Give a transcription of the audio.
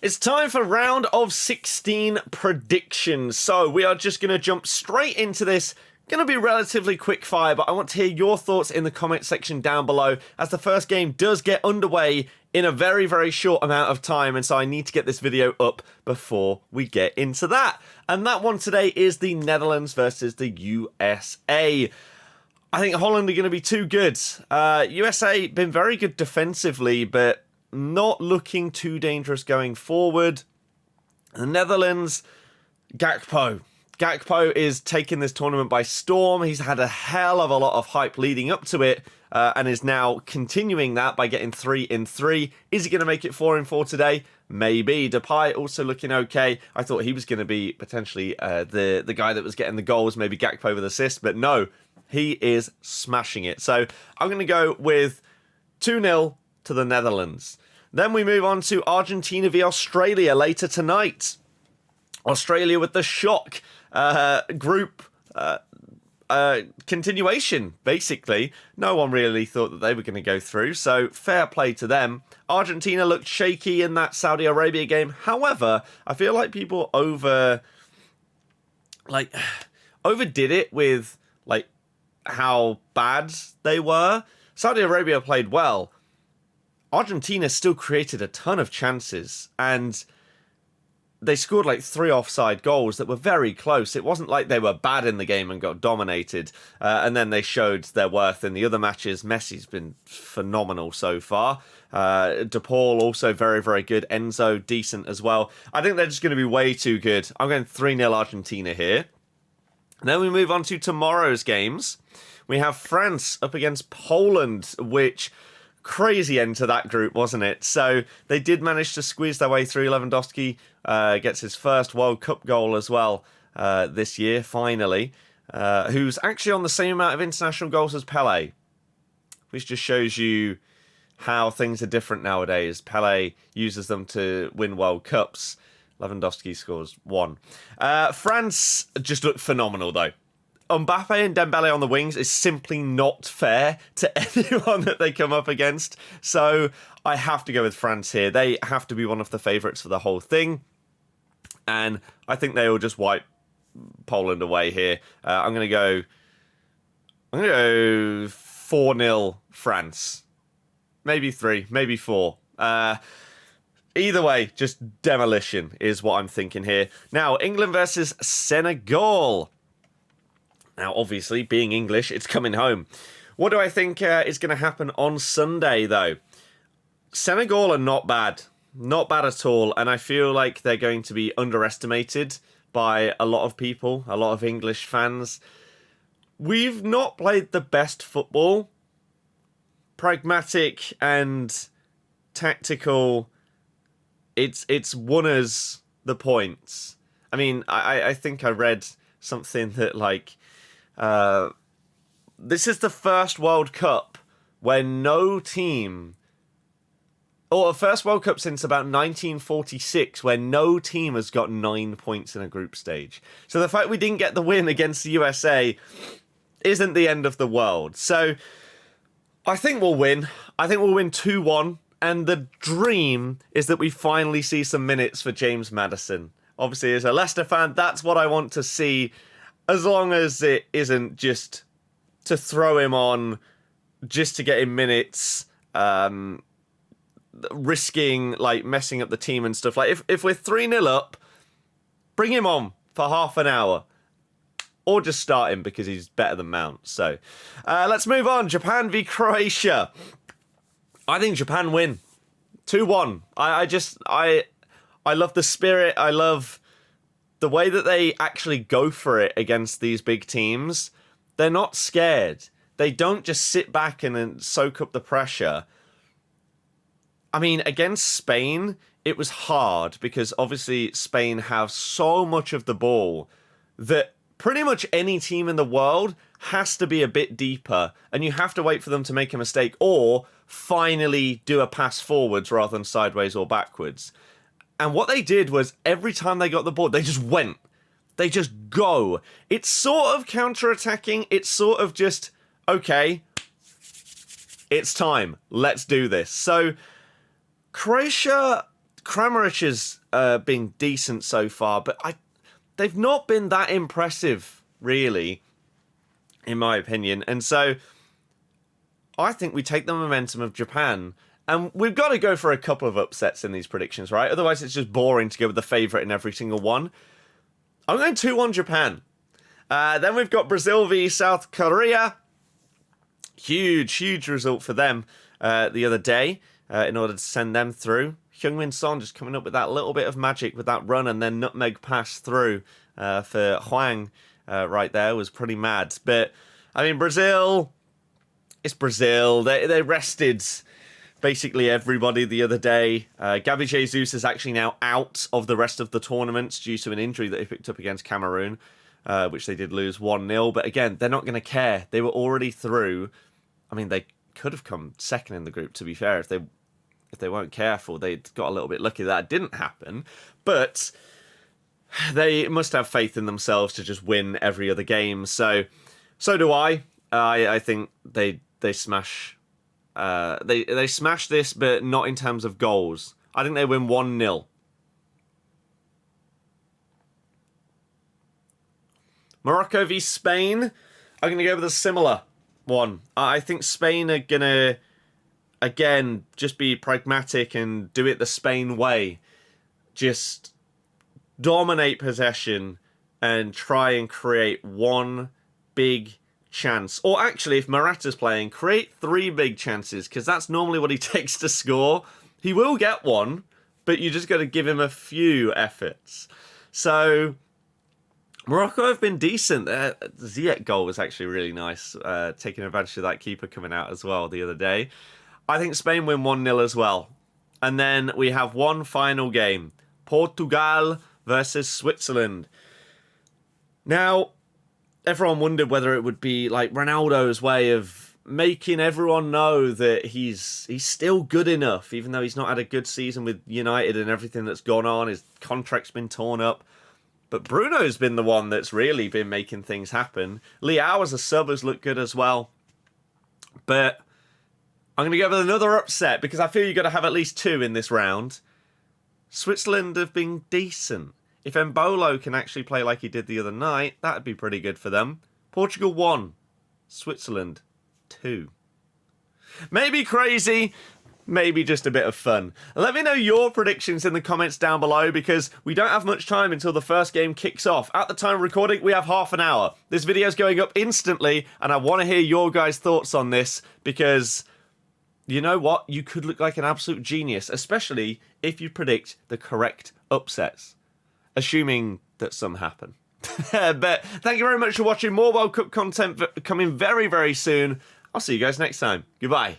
It's time for round of 16 predictions. So we are just going to jump straight into this. Going to be relatively quick fire, but I want to hear your thoughts in the comment section down below, as the first game does get underway in a very, very short amount of time, and so I need to get this video up before we get into that. And that one today is the Netherlands versus the USA. I think Holland are going to be too good. USA been very good defensively, but not looking too dangerous going forward. The Netherlands, Gakpo. Gakpo is taking this tournament by storm. He's had a hell of a lot of hype leading up to it, and is now continuing that by getting 3 in 3. Is he going to make it 4 in 4 today? Maybe. Depay also looking okay. I thought he was going to be potentially the guy that was getting the goals, maybe Gakpo with assists, but no, he is smashing it. So I'm going to go with 2-0 to the Netherlands. Then we move on to Argentina v Australia later tonight. Australia with the shock group continuation, basically. No one really thought that they were going to go through, so fair play to them. Argentina looked shaky in that Saudi Arabia game. However, I feel like people overdid it with how bad they were. Saudi Arabia played well. Argentina still created a ton of chances, and they scored 3 offside goals that were very close. It wasn't like they were bad in the game and got dominated, and then they showed their worth in the other matches. Messi's been phenomenal so far. De Paul also very, very good. Enzo, decent as well. I think they're just going to be way too good. I'm going 3-0 Argentina here. And then we move on to tomorrow's games. We have France up against Poland, which... crazy end to that group, wasn't it? So they did manage to squeeze their way through. Lewandowski gets his first World Cup goal as well this year, finally, who's actually on the same amount of international goals as Pele, which just shows you how things are different nowadays. Pele uses them to win World Cups. Lewandowski scores 1. France just looked phenomenal, though. Mbappe and Dembele on the wings is simply not fair to anyone that they come up against. So I have to go with France here. They have to be one of the favourites for the whole thing. And I think they will just wipe Poland away here. I'm going to go 4-0 France. Maybe 3, maybe 4. Either way, just demolition is what I'm thinking here. Now, England versus Senegal. Now, obviously, being English, it's coming home. What do I think is going to happen on Sunday, though? Senegal are not bad. Not bad at all. And I feel like they're going to be underestimated by a lot of people, a lot of English fans. We've not played the best football. Pragmatic and tactical. It's won us the points. I mean, I think I read something that, this is the first World Cup where no team, or first World Cup since about 1946, where no team has got 9 points in a group stage. So the fact we didn't get the win against the USA isn't the end of the world. So I think we'll win. I think we'll win 2-1. And the dream is that we finally see some minutes for James Maddison. Obviously, as a Leicester fan, that's what I want to see. As long as it isn't just to throw him on, just to get him minutes, risking messing up the team and stuff. If we're 3-0 up, bring him on for half an hour, or just start him because he's better than Mount. So let's move on. Japan v Croatia. I think Japan win 2-1. I love the spirit. I love the way that they actually go for it against these big teams. They're not scared. They don't just sit back and then soak up the pressure. I mean, against Spain, it was hard because obviously Spain have so much of the ball that pretty much any team in the world has to be a bit deeper, and you have to wait for them to make a mistake or finally do a pass forwards rather than sideways or backwards. And what they did was every time they got the ball, they just went. They just go. It's sort of counter-attacking. It's sort of just, okay, it's time. Let's do this. So Croatia Kramaric has been decent so far, but they've not been that impressive, really, in my opinion. And so I think we take the momentum of Japan. And we've got to go for a couple of upsets in these predictions, right? Otherwise, it's just boring to go with the favourite in every single one. I'm going 2-1 Japan. Then we've got Brazil v South Korea. Huge result for them the other day in order to send them through. Heung-min Son just coming up with that little bit of magic with that run and then nutmeg pass through for Hwang right there was pretty mad. But, I mean, Brazil, it's Brazil. They rested basically everybody the other day. Gabi Jesus is actually now out of the rest of the tournaments due to an injury that he picked up against Cameroon, which they did lose 1-0. But again, they're not going to care. They were already through. I mean, they could have come second in the group, to be fair. If they weren't careful, they'd got a little bit lucky that didn't happen. But they must have faith in themselves to just win every other game. So do I. I think they smash. They smash this, but not in terms of goals. I think they win 1-0. Morocco v Spain. I'm going to go with a similar one. I think Spain are going to, again, just be pragmatic and do it the Spain way. Just dominate possession and try and create one big chance. Or actually, if Morata's playing, create 3 big chances, because that's normally what he takes to score. He will get one, but you just got to give him a few efforts. So Morocco have been decent. The Ziyech goal was actually really nice, taking advantage of that keeper coming out as well the other day. I think Spain win 1-0 as well. And then we have one final game. Portugal versus Switzerland. Now, everyone wondered whether it would be like Ronaldo's way of making everyone know that he's still good enough, even though he's not had a good season with United and everything that's gone on. His contract's been torn up. But Bruno's been the one that's really been making things happen. Leao as a sub has looked good as well. But I'm going to go with another upset because I feel you've got to have at least 2 in this round. Switzerland have been decent. If Embolo can actually play like he did the other night, that would be pretty good for them. Portugal 1, Switzerland 2. Maybe crazy, maybe just a bit of fun. Let me know your predictions in the comments down below because we don't have much time until the first game kicks off. At the time of recording, we have half an hour. This video is going up instantly and I want to hear your guys' thoughts on this because you know what? You could look like an absolute genius, especially if you predict the correct upsets. Assuming that some happen. But thank you very much for watching. More World Cup content coming very, very soon. I'll see you guys next time. Goodbye.